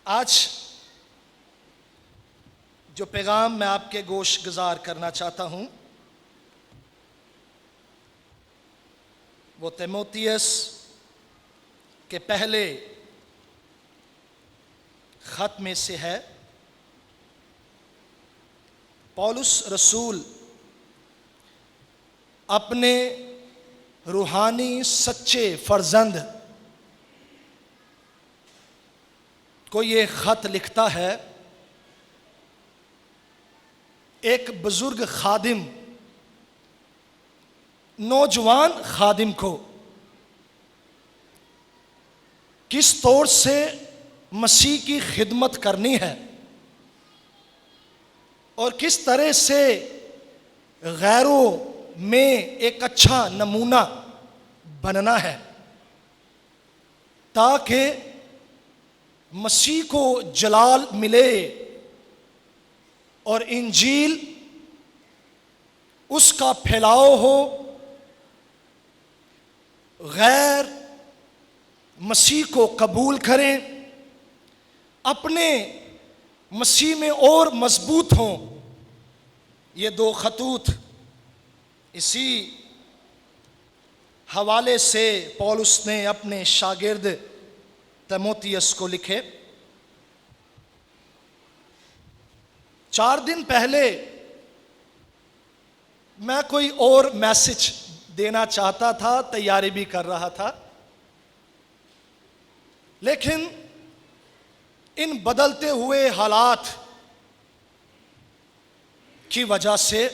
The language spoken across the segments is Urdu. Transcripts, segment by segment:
آج جو پیغام میں آپ کے گوش گزار کرنا چاہتا ہوں وہ تیموتھیوس کے پہلے خط میں سے ہے۔ پولس رسول اپنے روحانی سچے فرزند کو یہ خط لکھتا ہے، ایک بزرگ خادم، نوجوان خادم کو کس طور سے مسیح کی خدمت کرنی ہے اور کس طرح سے غیروں میں ایک اچھا نمونہ بننا ہے تاکہ مسیح کو جلال ملے اور انجیل اس کا پھیلاؤ ہو، غیر مسیح کو قبول کریں، اپنے مسیح میں اور مضبوط ہوں۔ یہ دو خطوط اسی حوالے سے پولس نے اپنے شاگرد تیموتھیوس کو لکھے۔ 4 دن پہلے میں کوئی اور میسج دینا چاہتا تھا، تیاری بھی کر رہا تھا، لیکن ان بدلتے ہوئے حالات کی وجہ سے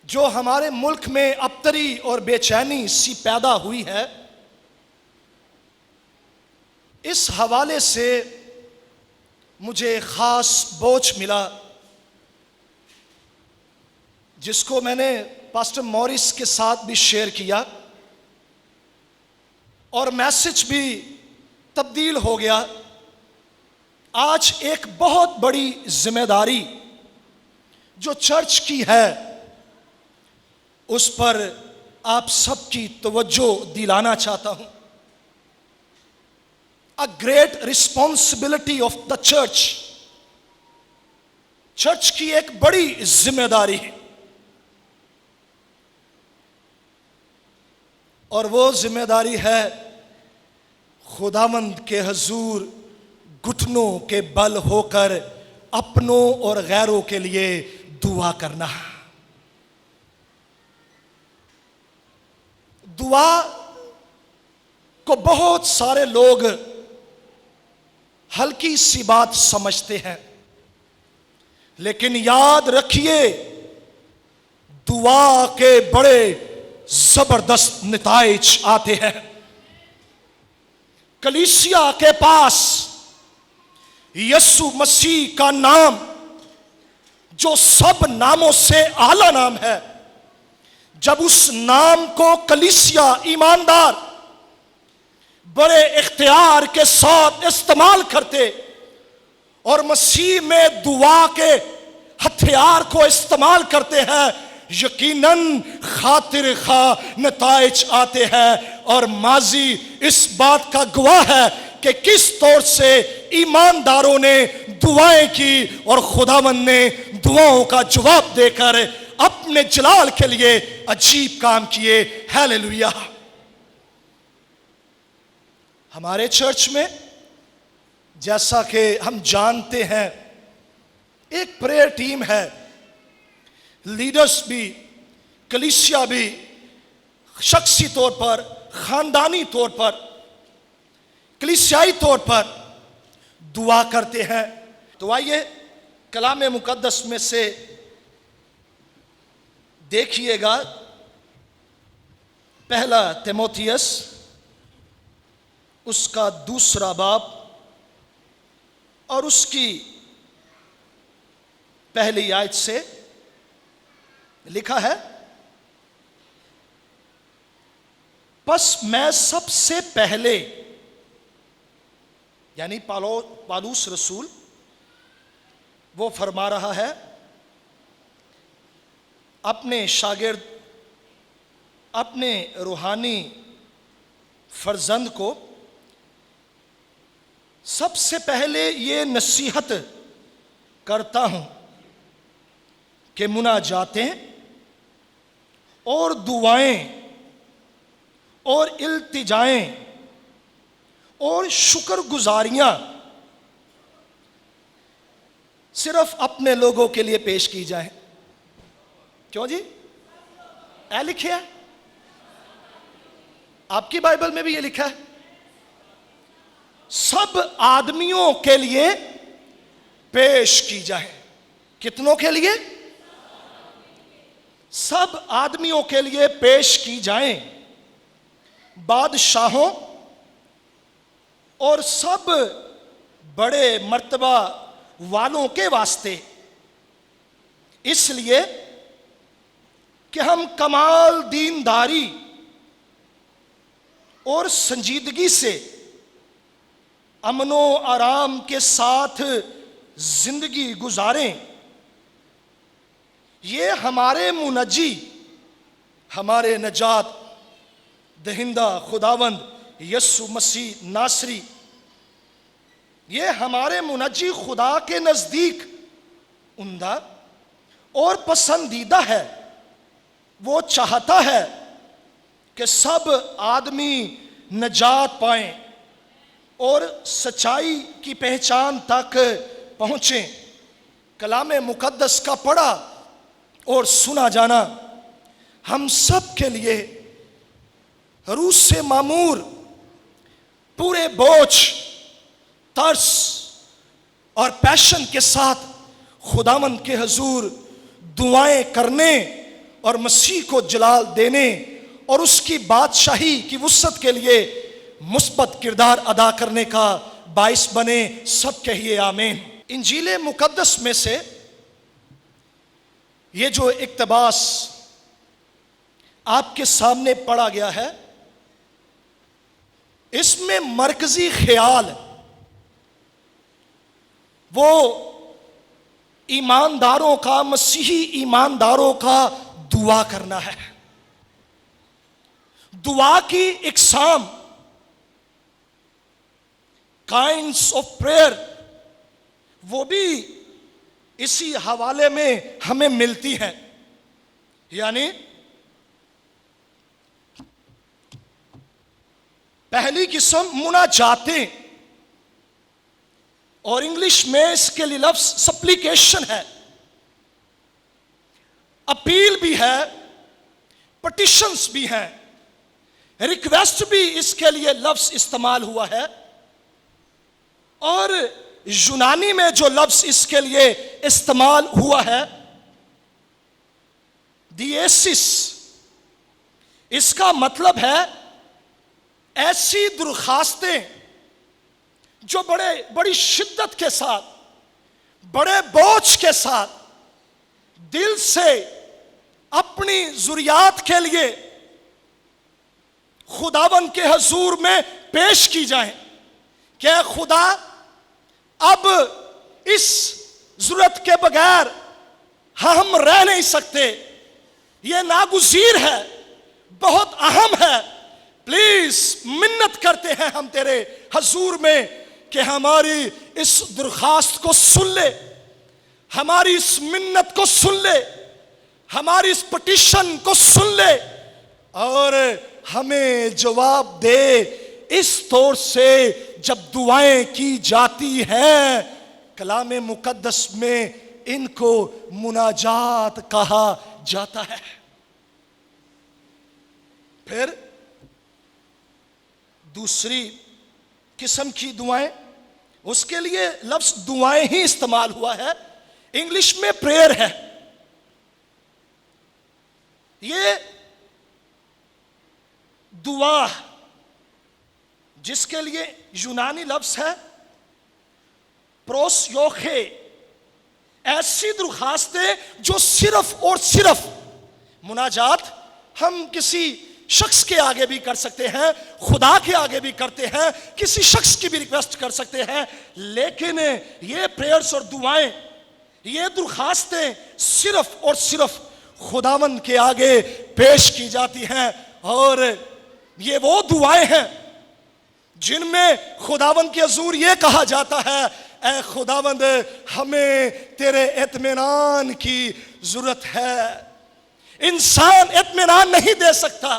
جو ہمارے ملک میں ابتری اور بے چینی سی پیدا ہوئی ہے، اس حوالے سے مجھے خاص بوجھ ملا جس کو میں نے پاسٹر موریس کے ساتھ بھی شیئر کیا، اور میسج بھی تبدیل ہو گیا۔ آج ایک بہت بڑی ذمہ داری جو چرچ کی ہے اس پر آپ سب کی توجہ دلانا چاہتا ہوں۔ A great responsibility of the church، church کی ایک بڑی ذمہ داری ہے، اور وہ ذمہ داری ہے خداوند کے حضور گھٹنوں کے بل ہو کر اپنوں اور غیروں کے لیے دعا کرنا۔ دعا کو بہت سارے لوگ ہلکی سی بات سمجھتے ہیں، لیکن یاد رکھیے دعا کے بڑے زبردست نتائج آتے ہیں۔ کلیسیا کے پاس یسوع مسیح کا نام جو سب ناموں سے اعلیٰ نام ہے، جب اس نام کو کلیسیا ایماندار بڑے اختیار کے ساتھ استعمال کرتے اور مسیح میں دعا کے ہتھیار کو استعمال کرتے ہیں، یقیناً خاطر خواہ نتائج آتے ہیں، اور ماضی اس بات کا گواہ ہے کہ کس طور سے ایمانداروں نے دعائیں کی اور خداوند نے دعاؤں کا جواب دے کر اپنے جلال کے لیے عجیب کام کیے۔ ہیلیلویا۔ ہمارے چرچ میں جیسا کہ ہم جانتے ہیں ایک پریئر ٹیم ہے، لیڈرز بھی، کلیسیا بھی شخصی طور پر، خاندانی طور پر، کلیسیائی طور پر دعا کرتے ہیں۔ تو آئیے کلام مقدس میں سے دیکھیے گا پہلا تیموتھیوس اس کا 2 باب اور اس کی پہلی آیت سے لکھا ہے، پس میں سب سے پہلے، یعنی پالوس رسول وہ فرما رہا ہے اپنے شاگرد، اپنے روحانی فرزند کو سب سے پہلے یہ نصیحت کرتا ہوں کہ مناجاتیں اور دعائیں اور التجائیں اور شکر گزاریاں صرف اپنے لوگوں کے لیے پیش کی جائیں. کیوں جی؟ اے لکھے ہے، آپ کی بائبل میں بھی یہ لکھا ہے، سب آدمیوں کے لیے پیش کی جائیں. کتنوں کے لیے؟ سب آدمیوں کے لیے پیش کی جائیں، بادشاہوں اور سب بڑے مرتبہ والوں کے واسطے، اس لیے کہ ہم کمال دینداری اور سنجیدگی سے امن و آرام کے ساتھ زندگی گزاریں. یہ ہمارے منجی، ہمارے نجات دہندہ خداوند یسوع مسیح ناصری، یہ ہمارے منجی خدا کے نزدیک عمدہ اور پسندیدہ ہے. وہ چاہتا ہے کہ سب آدمی نجات پائیں اور سچائی کی پہچان تک پہنچیں. کلام مقدس کا پڑھا اور سنا جانا ہم سب کے لیے روح سے معمور پورے بوجھ، ترس اور پیشن کے ساتھ خداوند کے حضور دعائیں کرنے اور مسیح کو جلال دینے اور اس کی بادشاہی کی وسعت کے لیے مثبت کردار ادا کرنے کا باعث بنے. سب کہیے آمین. انجیل مقدس میں سے یہ جو اقتباس آپ کے سامنے پڑھا گیا ہے، اس میں مرکزی خیال وہ ایمانداروں کا، مسیحی ایمانداروں کا دعا کرنا ہے. دعا کی اقسام، کائنڈس آف پریئر، وہ بھی اسی حوالے میں ہمیں ملتی ہیں. یعنی پہلی قسم مناجاتیں، اور انگلش میں اس کے لیے لفظ سپلیکیشن ہے، اپیل بھی ہے، پٹیشنز بھی ہیں، ریکویسٹ بھی اس کے لیے لفظ استعمال ہوا ہے. اور یونانی میں جو لفظ اس کے لیے استعمال ہوا ہے، دیسس، اس کا مطلب ہے ایسی درخواستیں جو بڑی شدت کے ساتھ، بڑے بوجھ کے ساتھ دل سے اپنی ضروریات کے لیے خداوند کے حضور میں پیش کی جائیں کہ خدا اب اس ضرورت کے بغیر ہم رہ نہیں سکتے، یہ ناگزیر ہے، بہت اہم ہے، پلیز منت کرتے ہیں ہم تیرے حضور میں کہ ہماری اس درخواست کو سن لے، ہماری اس منت کو سن لے، ہماری اس پٹیشن کو سن لے اور ہمیں جواب دے. اس طور سے جب دعائیں کی جاتی ہیں، کلام مقدس میں ان کو مناجات کہا جاتا ہے. پھر دوسری قسم کی دعائیں، اس کے لیے لفظ دعائیں ہی استعمال ہوا ہے، انگلش میں پریئر ہے. یہ دعا جس کے لیے یونانی لفظ ہے پروسیوخے، ایسی درخواستیں جو صرف اور صرف مناجات ہم کسی شخص کے آگے بھی کر سکتے ہیں، خدا کے آگے بھی کرتے ہیں، کسی شخص کی بھی ریکویسٹ کر سکتے ہیں، لیکن یہ پریئرز اور دعائیں، یہ درخواستیں صرف اور صرف خداوند کے آگے پیش کی جاتی ہیں. اور یہ وہ دعائیں ہیں جن میں خداوند کے حضور یہ کہا جاتا ہے اے خداوند ہمیں تیرے اطمینان کی ضرورت ہے۔ انسان اطمینان نہیں دے سکتا،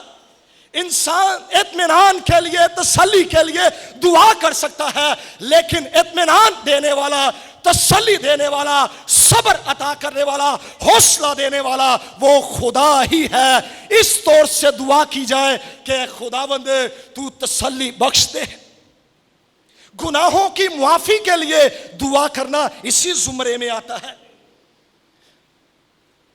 انسان اطمینان کے لیے، تسلی کے لیے دعا کر سکتا ہے، لیکن اطمینان دینے والا، تسلی دینے والا، صبر عطا کرنے والا، حوصلہ دینے والا وہ خدا ہی ہے۔ اس طور سے دعا کی جائے کہ خداوند تو تسلی بخش دے۔ گناہوں کی معافی کے لیے دعا کرنا اسی زمرے میں آتا ہے۔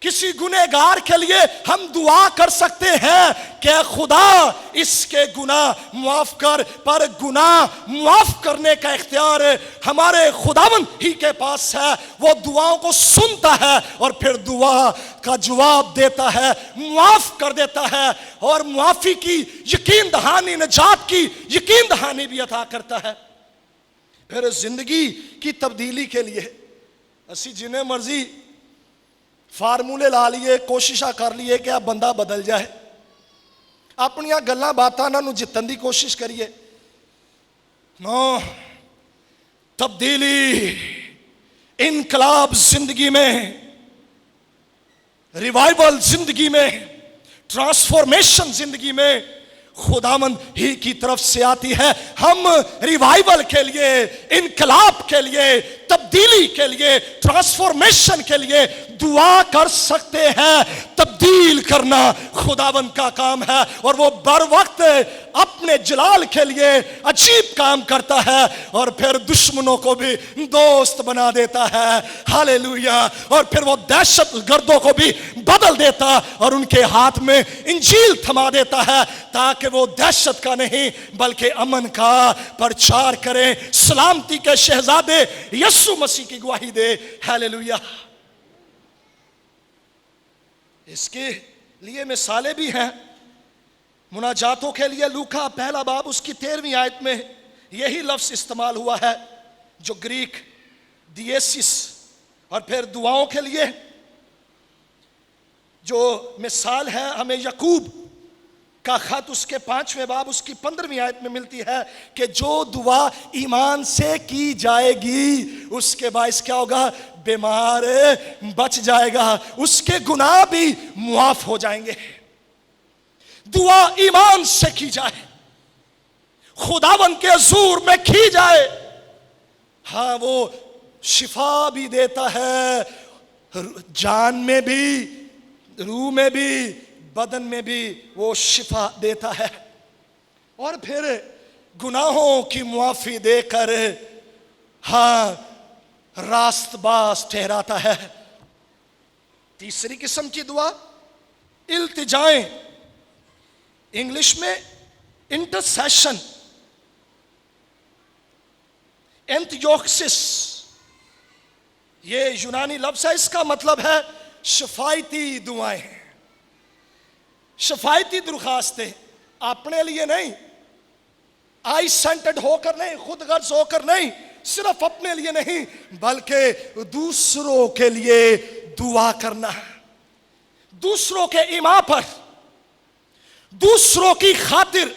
کسی گنہگار کے لیے ہم دعا کر سکتے ہیں کہ خدا اس کے گناہ معاف کر، پر گناہ معاف کرنے کا اختیار ہمارے خداوند ہی کے پاس ہے۔ وہ دعاؤں کو سنتا ہے اور پھر دعا کا جواب دیتا ہے، معاف کر دیتا ہے، اور معافی کی یقین دہانی، نجات کی یقین دہانی بھی عطا کرتا ہے۔ پھر زندگی کی تبدیلی کے لیے اسی جنہیں مرضی فارمولے لا لیے، کوششاں کر لیے کہ اب بندہ بدل جائے، اپنی گلاں باتاں نہ جتن دی کوشش کریے، نو، تبدیلی، انقلاب زندگی میں، ریوائیول زندگی میں، ٹرانسفارمیشن زندگی میں خداوند ہی کی طرف سے آتی ہے۔ ہم ریوائیول کے لیے، انقلاب کے لیے، تبدیلی کے لیے، ٹرانسفارمیشن کے لیے دعا کر سکتے ہیں۔ تبدیل کرنا خداوند کا کام ہے، اور وہ بر وقت اپنے جلال کے لیے عجیب کام کرتا ہے، اور پھر دشمنوں کو بھی دوست بنا دیتا ہے۔ ہاللیلویا۔ اور پھر وہ دہشت گردوں کو بھی بدل دیتا اور ان کے ہاتھ میں انجیل تھما دیتا ہے، تاکہ وہ دہشت کا نہیں بلکہ امن کا پرچار کریں، سلامتی کے شہزادے یسوع مسیح کی گواہی دے۔ ہاللیلویا۔ اس کے لیے مثالیں بھی ہیں مناجاتوں کے لیے۔ لوکا پہلا باب اس کی 13ویں آیت میں یہی لفظ استعمال ہوا ہے جو گریک دیسیس، اور پھر دعاؤں کے لیے جو مثال ہے ہمیں یعقوب کا خط اس کے 5ویں باب اس کی 15ویں آیت میں ملتی ہے کہ جو دعا ایمان سے کی جائے گی اس کے باعث کیا ہوگا؟ بیمار بچ جائے گا، اس کے گناہ بھی معاف ہو جائیں گے۔ دعا ایمان سے کی جائے، خداوند کے حضور میں کی جائے، ہاں وہ شفا بھی دیتا ہے، جان میں بھی، روح میں بھی، بدن میں بھی وہ شفا دیتا ہے، اور پھر گناہوں کی معافی دے کر ہاں راست باز ٹھہراتا ہے۔ تیسری قسم کی دعا التجائیں، انگلش میں انٹرسیشن، اینتیوکسس، یہ یونانی لفظ ہے، اس کا مطلب ہے شفایتی دعائیں، شفایتی درخواستیں، اپنے لیے نہیں، آئی سینٹرڈ ہو کر نہیں، خود غرض ہو کر نہیں، صرف اپنے لیے نہیں بلکہ دوسروں کے لیے دعا کرنا، دوسروں کے ایما پر، دوسروں کی خاطر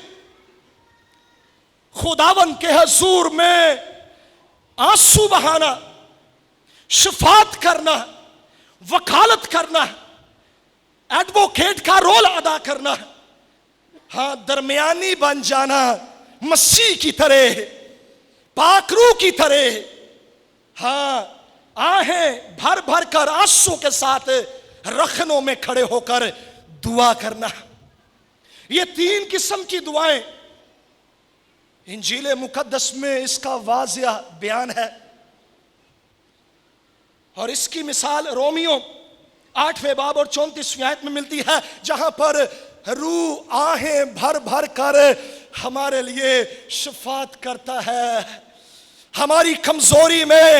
خداوند کے حضور میں آنسو بہانا، شفاعت کرنا، وکالت کرنا، ایڈوکیٹ کا رول ادا کرنا، ہاں درمیانی بن جانا، مسیح کی طرح، پاک روح کی طرح، ہاں آہیں بھر بھر کر آنسو کے ساتھ رخنوں میں کھڑے ہو کر دعا کرنا۔ یہ 3 قسم کی دعائیں انجیل مقدس میں اس کا واضح بیان ہے، اور اس کی مثال رومیو 8ویں باب اور 34ویں آیت میں ملتی ہے، جہاں پر روح آہیں بھر بھر کر ہمارے لیے شفاعت کرتا ہے، ہماری کمزوری میں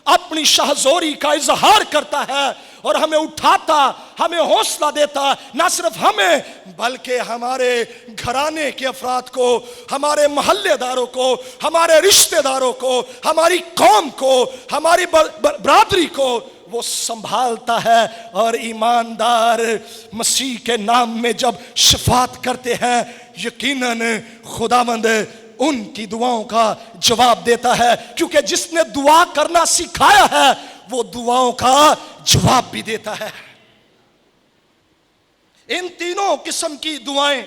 اپنی شہزوری کا اظہار کرتا ہے اور ہمیں اٹھاتا، ہمیں حوصلہ دیتا، نہ صرف ہمیں بلکہ ہمارے گھرانے کے افراد کو، ہمارے محلے داروں کو، ہمارے رشتہ داروں کو، ہماری قوم کو، ہماری برادری کو وہ سنبھالتا ہے، اور ایماندار مسیح کے نام میں جب شفاعت کرتے ہیں یقیناً خداوند ان کی دعاؤں کا جواب دیتا ہے، کیونکہ جس نے دعا کرنا سکھایا ہے وہ دعاؤں کا جواب بھی دیتا ہے۔ ان تینوں قسم کی دعائیں،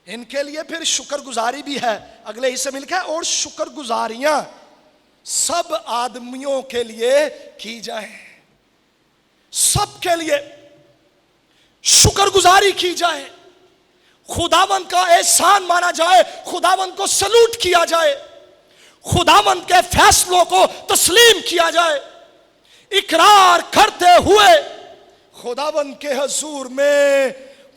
ان کے لیے پھر شکر گزاری بھی ہے۔ اگلے حصے میں لکھا ہے اور شکر گزاریاں سب آدمیوں کے لیے کی جائیں، سب کے لیے شکر گزاری کی جائے، خداوند کا احسان مانا جائے، خداوند کو سلوٹ کیا جائے، خداوند کے فیصلوں کو تسلیم کیا جائے، اقرار کرتے ہوئے خداوند کے حضور میں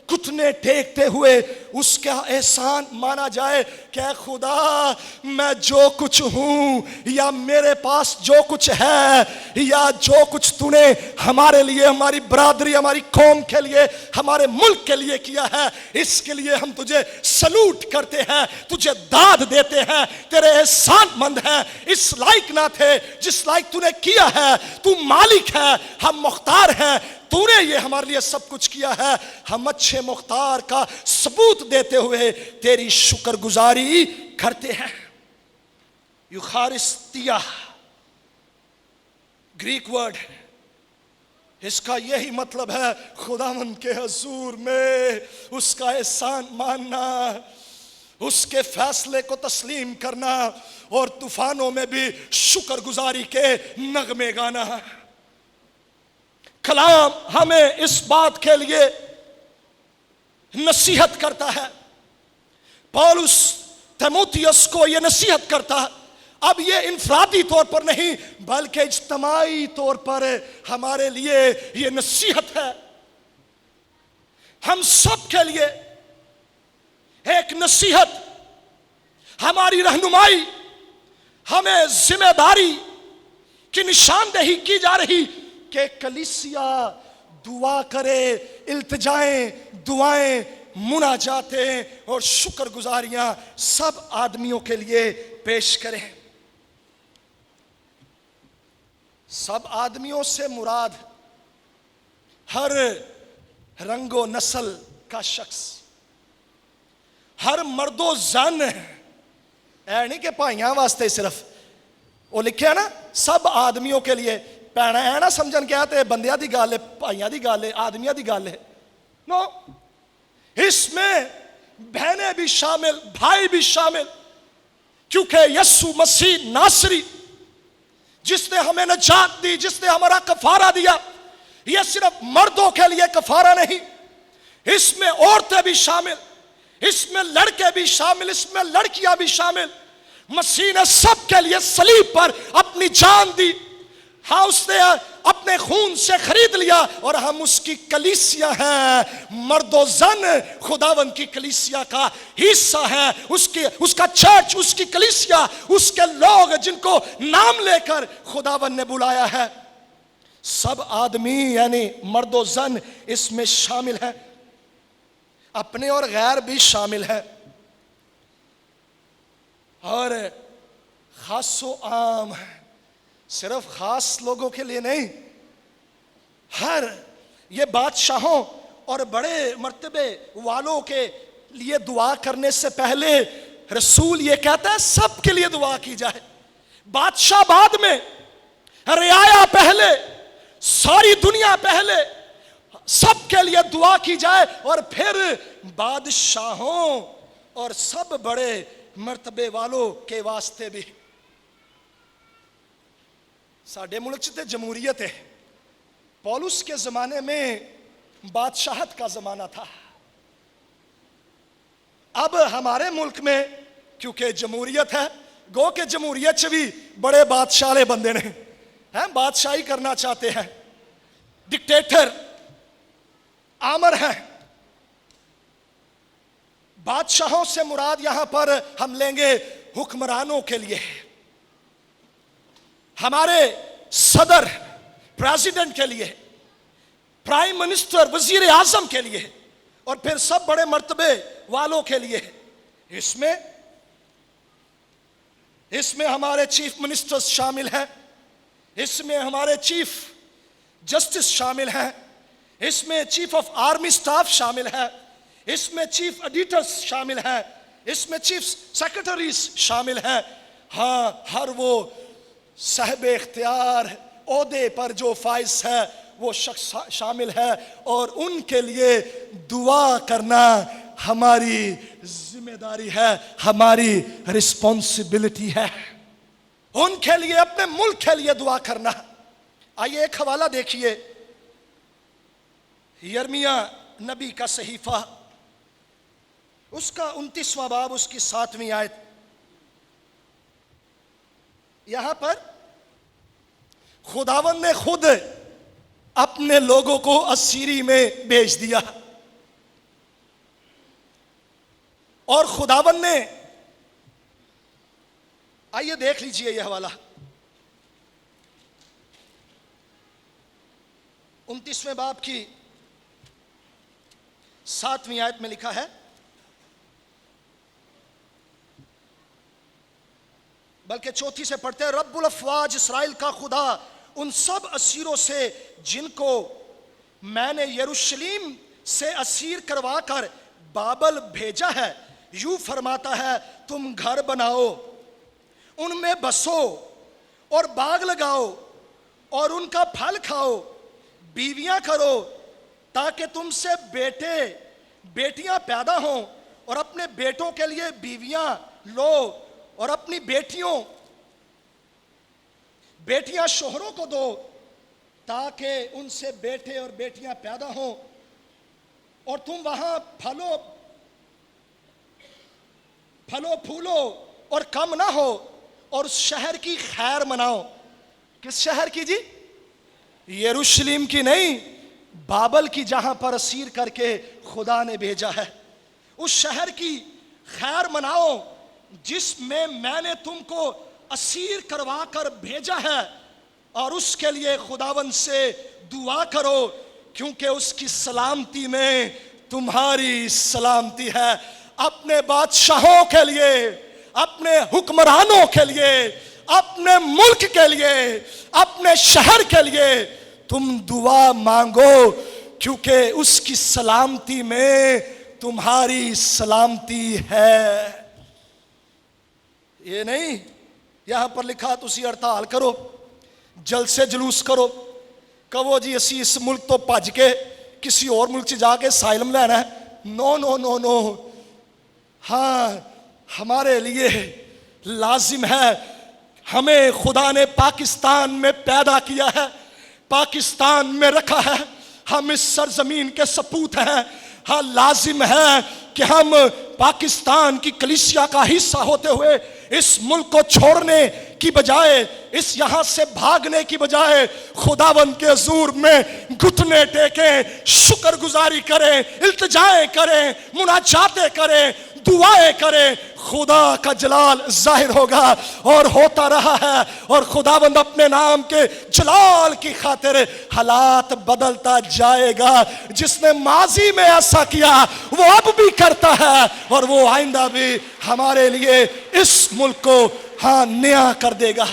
گھٹنے ٹیکتے ہوئے اس کا احسان مانا جائے کہ اے خدا، میں جو کچھ ہوں یا میرے پاس جو کچھ ہے یا جو کچھ تو نے ہمارے لیے، ہماری برادری، ہماری قوم کے لیے، ہمارے ملک کے لیے کیا ہے، اس کے لیے ہم تجھے سلوٹ کرتے ہیں، تجھے داد دیتے ہیں، تیرے احسان مند ہیں، اس لائق نہ تھے جس لائق تو نے کیا ہے، تو مالک ہے، ہم مختار ہیں، تو نے یہ ہمارے لیے سب کچھ کیا ہے، ہم اچھے مختار کا ثبوت دیتے ہوئے تیری شکر گزاری کرتے ہیں۔ یوخارستیا گریک ورڈ، اس کا یہی مطلب ہے خداوند کے حضور میں اس کا احسان ماننا، اس کے فیصلے کو تسلیم کرنا اور طوفانوں میں بھی شکر گزاری کے نغمے گانا۔ کلام ہمیں اس بات کے لیے نصیحت کرتا ہے، پولس تیموتھیوس کو یہ نصیحت کرتا ہے، اب یہ انفرادی طور پر نہیں بلکہ اجتماعی طور پر ہمارے لیے یہ نصیحت ہے، ہم سب کے لیے ایک نصیحت، ہماری رہنمائی، ہمیں ذمہ داری کی نشاندہی کی جا رہی کہ کلیسیا دعا کرے، التجائیں، دعائیں، مناجاتیں اور شکر گزاریاں سب آدمیوں کے لیے پیش کریں۔ سب آدمیوں سے مراد ہر رنگ و نسل کا شخص، ہر مرد و زن، اے نہیں کہ بھائیاں واسطے صرف، وہ لکھیا نا سب آدمیوں کے لیے، پینا ہے نا سمجھن کیا تے بندیاں دی گل ہے، بھائیاں دی گل ہے، آدمیاں دی گل ہے، نو، اس میں بہنیں بھی شامل، بھائی بھی شامل، کیونکہ یسوع مسیح ناصری جس نے ہمیں نجات دی، جس نے ہمارا کفارہ دیا، یہ صرف مردوں کے لیے کفارہ نہیں، اس میں عورتیں بھی شامل، اس میں لڑکے بھی شامل، اس میں لڑکیاں بھی شامل۔ مسیح نے سب کے لیے صلیب پر اپنی جان دی، ہاں اس نے اپنے خون سے خرید لیا اور ہم اس کی کلیسیا ہیں، مرد و زن خداوند کی کلیسیا کا حصہ ہیں، اس کا چرچ، اس کی کلیسیا، اس کے لوگ جن کو نام لے کر خداوند نے بلایا ہے، سب آدمی یعنی مرد و زن اس میں شامل ہیں، اپنے اور غیر بھی شامل ہیں، اور خاص و عام، صرف خاص لوگوں کے لیے نہیں، ہر یہ بادشاہوں اور بڑے مرتبے والوں کے لیے دعا کرنے سے پہلے رسول یہ کہتا ہے سب کے لیے دعا کی جائے، بادشاہ بعد میں، رعایا پہلے، ساری دنیا پہلے، سب کے لیے دعا کی جائے، اور پھر بادشاہوں اور سب بڑے مرتبے والوں کے واسطے بھی۔ ساڈے ملک چ تے جمہوریت ہے، پولس کے زمانے میں بادشاہت کا زمانہ تھا، اب ہمارے ملک میں کیونکہ جمہوریت ہے، گو کہ جمہوریت چ بھی بڑے بادشاہ لے بندے نے ہیں، بادشاہی کرنا چاہتے ہیں، ڈکٹیٹر آمر ہیں۔ بادشاہوں سے مراد یہاں پر ہم لیں گے حکمرانوں کے لیے، ہمارے صدر پریزیڈنٹ کے لیے، پرائم منسٹر وزیر اعظم کے لیے، اور پھر سب بڑے مرتبے والوں کے لیے۔ اس میں ہمارے چیف منسٹرز شامل ہیں، اس میں ہمارے چیف جسٹس شامل ہیں، اس میں چیف آف آرمی سٹاف شامل ہے، اس میں چیف ایڈیٹرز شامل ہیں، اس میں چیف سیکرٹریز شامل ہیں. ہاں ہر وہ صاحب اختیار عہدے پر جو فائز ہے وہ شخص شامل ہے, اور ان کے لیے دعا کرنا ہماری ذمہ داری ہے, ہماری رسپانسبلٹی ہے. ان کے لیے, اپنے ملک کے لیے دعا کرنا. آئیے ایک حوالہ دیکھیے, یرمیہ نبی کا صحیفہ, اس کا 29واں باب, اس کی 7ویں آیت. یہاں پر خداوند نے خود اپنے لوگوں کو اسیری میں بھیج دیا, اور خداوند نے, آئیے دیکھ لیجئے یہ حوالہ. 29ویں باب کی 7ویں آیت میں لکھا ہے, بلکہ 4 سے پڑھتے ہیں. رب الافواج اسرائیل کا خدا ان سب اسیروں سے جن کو میں نے یروشلم سے اسیر کروا کر بابل بھیجا ہے, یوں فرماتا ہے, تم گھر بناؤ, ان میں بسو, اور باغ لگاؤ, اور ان کا پھل کھاؤ, بیویاں کرو, تاکہ تم سے بیٹے بیٹیاں پیدا ہوں, اور اپنے بیٹوں کے لیے بیویاں لو, اور اپنی بیٹیاں شوہروں کو دو, تاکہ ان سے بیٹے اور بیٹیاں پیدا ہوں, اور تم وہاں پھلو پھولو اور کم نہ ہو, اور اس شہر کی خیر مناؤ. کس شہر کی جی؟ یروشلم کی نہیں, بابل کی, جہاں پر اسیر کر کے خدا نے بھیجا ہے. اس شہر کی خیر مناؤ جس میں نے تم کو اسیر کروا کر بھیجا ہے, اور اس کے لیے خداوند سے دعا کرو, کیونکہ اس کی سلامتی میں تمہاری سلامتی ہے. اپنے بادشاہوں کے لیے, اپنے حکمرانوں کے لیے, اپنے ملک کے لیے, اپنے شہر کے لیے تم دعا مانگو, کیونکہ اس کی سلامتی میں تمہاری سلامتی ہے. یہ نہیں یہاں پر لکھا تسی ہڑتال کرو, جلسے جلوس کرو, کہو جی اسی اس ملک تو بھج کے کسی اور ملک جا کے اسائلم لینا ہے. نو نو نو نو. ہاں ہمارے لیے لازم ہے, ہمیں خدا نے پاکستان میں پیدا کیا ہے, پاکستان میں رکھا ہے, ہم اس سرزمین کے سپوت ہیں. ہاں لازم ہے کہ ہم پاکستان کی کلیسیا کا حصہ ہوتے ہوئے اس ملک کو چھوڑنے کی بجائے, اس یہاں سے بھاگنے کی بجائے, خداوند کے حضور میں گھٹنے ٹیکیں, شکر گزاری کریں, التجائیں کریں, مناجاتیں کریں, دعائیں کریں. خدا کا جلال ظاہر ہوگا, اور ہوتا رہا ہے, اور خداوند اپنے نام کے جلال کی خاطر حالات بدلتا جائے گا. جس نے ماضی میں ایسا کیا وہ اب بھی کرتا ہے, اور وہ آئندہ بھی ہمارے لیے اس ملک کو ہاں نیا کر دے گا.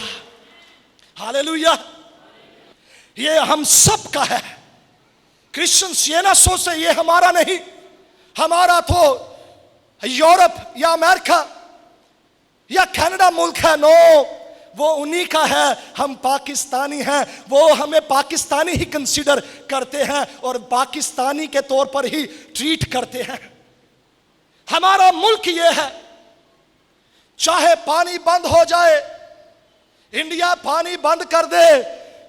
ہاللیلویہ. یہ ہم سب کا ہے. کرسچنس یہ نہ سوچے یہ ہمارا نہیں, ہمارا تو یورپ یا امریکہ یا کینیڈا ملک ہے. نو, وہ انہی کا ہے. ہم پاکستانی ہیں, وہ ہمیں پاکستانی ہی کنسیڈر کرتے ہیں اور پاکستانی کے طور پر ہی ٹریٹ کرتے ہیں. ہمارا ملک یہ ہے, چاہے پانی بند ہو جائے, انڈیا پانی بند کر دے,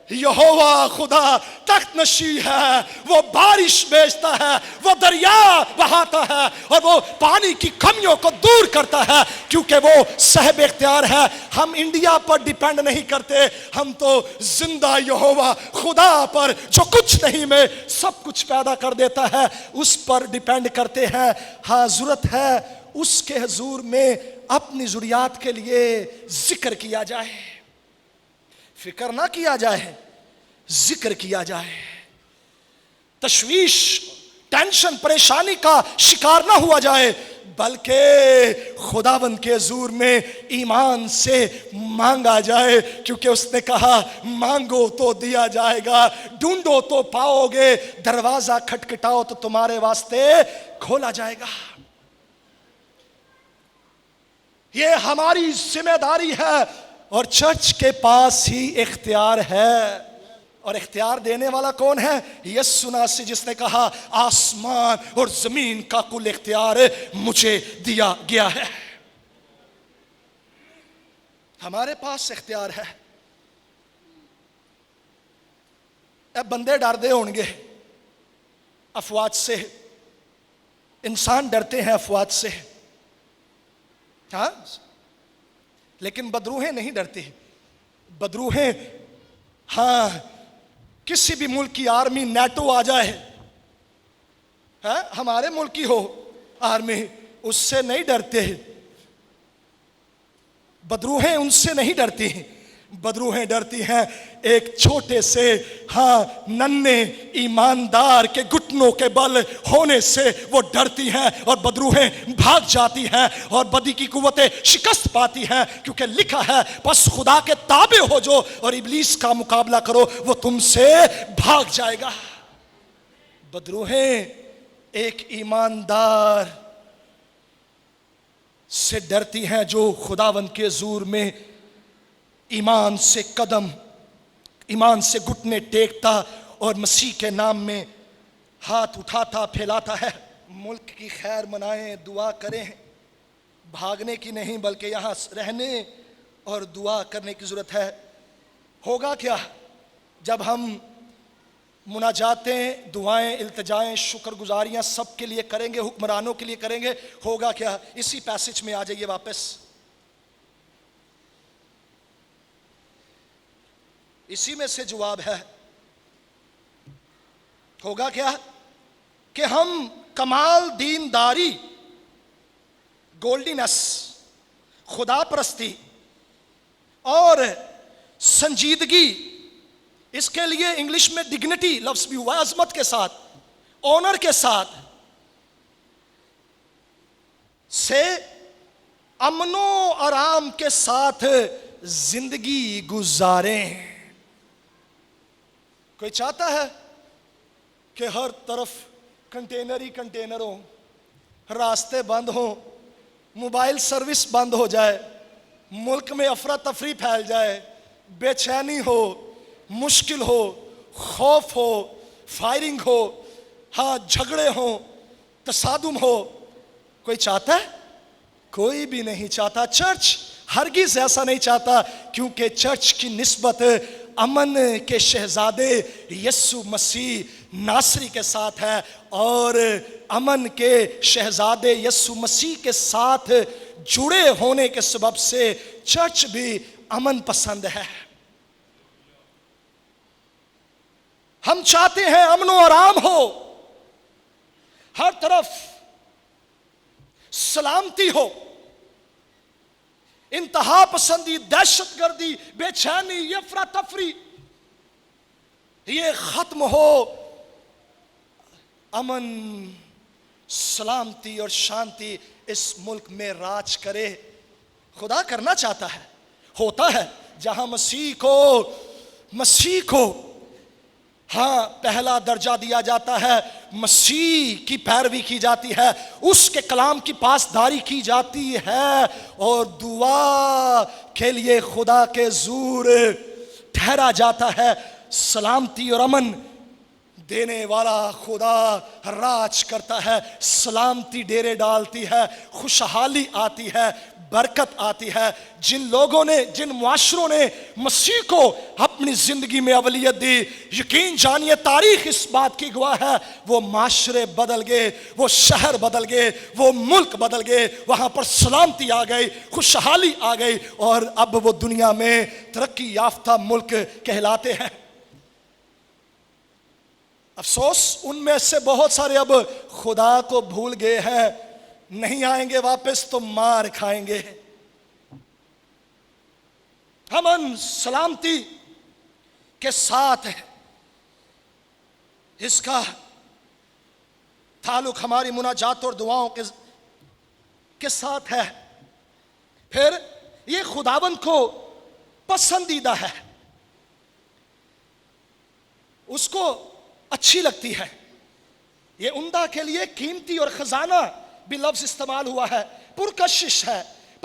یہوہ خدا تخت نشین ہے, وہ بارش بھیجتا ہے, وہ دریا بہاتا ہے, اور وہ پانی کی کمیوں کو دور کرتا ہے, کیونکہ وہ صاحب اختیار ہے. ہم انڈیا پر ڈیپینڈ نہیں کرتے, ہم تو زندہ یہوہ خدا پر جو کچھ نہیں میں سب کچھ پیدا کر دیتا ہے اس پر ڈیپینڈ کرتے ہیں. ہاں ضرورت ہے اس کے حضور میں اپنی ضروریات کے لیے ذکر کیا جائے, فکر نہ کیا جائے, ذکر کیا جائے. تشویش, ٹینشن, پریشانی کا شکار نہ ہوا جائے, بلکہ خداوند کے حضور میں ایمان سے مانگا جائے, کیونکہ اس نے کہا مانگو تو دیا جائے گا, ڈھونڈو تو پاؤ گے, دروازہ کھٹکھٹاؤ تو تمہارے واسطے کھولا جائے گا. یہ ہماری ذمہ داری ہے اور چرچ کے پاس ہی اختیار ہے. اور اختیار دینے والا کون ہے؟ یسوع مسیح، جس نے کہا آسمان اور زمین کا کل اختیار مجھے دیا گیا ہے. ہمارے پاس اختیار ہے. اب بندے ڈردے ہوں گے افواج سے، انسان ڈرتے ہیں افواج سے، ہاں، لیکن بدروہیں نہیں ڈرتے. بدروہیں، ہاں، کسی بھی ملک کی آرمی نیٹو آ جائے، ہاں، ہمارے ملک کی ہو آرمی، اس سے نہیں ڈرتے. بدروہیں ان سے نہیں ڈرتی. بدروہیں ڈرتی ہیں ایک چھوٹے سے، ہاں، ننھے ایماندار کے گھٹنوں کے بل ہونے سے وہ ڈرتی ہیں، اور بدروہیں بھاگ جاتی ہیں اور بدی کی قوتیں شکست پاتی ہیں، کیونکہ لکھا ہے پس خدا کے تابع ہو جو اور ابلیس کا مقابلہ کرو، وہ تم سے بھاگ جائے گا. بدروہیں ایک ایماندار سے ڈرتی ہیں جو خداوند کے حضور میں ایمان سے قدم، ایمان سے گھٹنے ٹیکتا اور مسیح کے نام میں ہاتھ اٹھاتا پھیلاتا ہے. ملک کی خیر منائیں، دعا کریں، بھاگنے کی نہیں بلکہ یہاں رہنے اور دعا کرنے کی ضرورت ہے. ہوگا کیا جب ہم مناجاتیں، دعائیں، التجائیں، شکر گزاریاں سب کے لیے کریں گے، حکمرانوں کے لیے کریں گے؟ ہوگا کیا؟ اسی پیسج میں آ جائیے واپس. اسی میں سے جواب ہے. ہوگا کیا کہ ہم کمال دینداری، گولڈینس، خدا پرستی اور سنجیدگی، اس کے لیے انگلش میں ڈگنیٹی لفظ بھی ہوا ہے، عظمت کے ساتھ، آنر کے ساتھ، سے امن و آرام کے ساتھ زندگی گزاریں. کوئی چاہتا ہے کہ ہر طرف کنٹینر ہی کنٹینر ہوں، راستے بند ہوں، موبائل سروس بند ہو جائے، ملک میں افراتفری پھیل جائے، بے چینی ہو، مشکل ہو، خوف ہو، فائرنگ ہو، ہاں، جھگڑے ہوں، تصادم ہو؟ کوئی چاہتا ہے؟ کوئی بھی نہیں چاہتا. چرچ ہرگز ایسا نہیں چاہتا، کیونکہ چرچ کی نسبت امن کے شہزادے یسوع مسیح ناصری کے ساتھ ہے، اور امن کے شہزادے یسوع مسیح کے ساتھ جڑے ہونے کے سبب سے چرچ بھی امن پسند ہے. ہم چاہتے ہیں امن و آرام ہو، ہر طرف سلامتی ہو، انتہا پسندی، دہشت گردی، بے چینی، یہ افراتفری، یہ ختم ہو. امن، سلامتی اور شانتی اس ملک میں راج کرے. خدا کرنا چاہتا ہے. ہوتا ہے جہاں مسیح کو ہاں پہلا درجہ دیا جاتا ہے، مسیح کی پیروی کی جاتی ہے، اس کے کلام کی پاسداری کی جاتی ہے، اور دعا کے لیے خدا کے حضور ٹھہرا جاتا ہے. سلامتی اور امن دینے والا خدا راج کرتا ہے. سلامتی ڈیرے ڈالتی ہے، خوشحالی آتی ہے، برکت آتی ہے. جن لوگوں نے، جن معاشروں نے مسیح کو اپنی زندگی میں اولیت دی، یقین جانیے تاریخ اس بات کی گواہ ہے، وہ معاشرے بدل گئے، وہ شہر بدل گئے، وہ ملک بدل گئے، وہاں پر سلامتی آ گئی، خوشحالی آ گئی، اور اب وہ دنیا میں ترقی یافتہ ملک کہلاتے ہیں. افسوس ان میں سے بہت سارے اب خدا کو بھول گئے ہیں، نہیں آئیں گے واپس تو مار کھائیں گے. امن سلامتی کے ساتھ ہے، اس کا تعلق ہماری مناجات اور دعاؤں کے ساتھ ہے. پھر یہ خداوند کو پسندیدہ ہے، اس کو اچھی لگتی ہے. یہ عمدہ کے لیے قیمتی اور خزانہ بھی لفظ استعمال ہوا ہے، پرکشش ہے،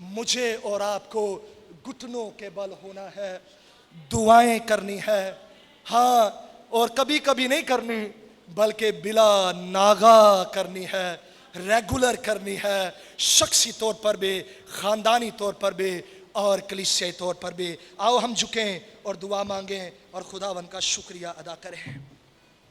مجھے اور آپ کو گھٹنوں کے بل ہونا ہے، دعائیں کرنی ہے، ہاں، اور کبھی کبھی نہیں کرنی بلکہ بلا ناغہ کرنی ہے، ریگولر کرنی ہے، شخصی طور پر بھی، خاندانی طور پر بھی اور کلیسیائی طور پر بھی۔ آؤ ہم جھکیں اور دعا مانگیں اور خداوند کا شکریہ ادا کریں۔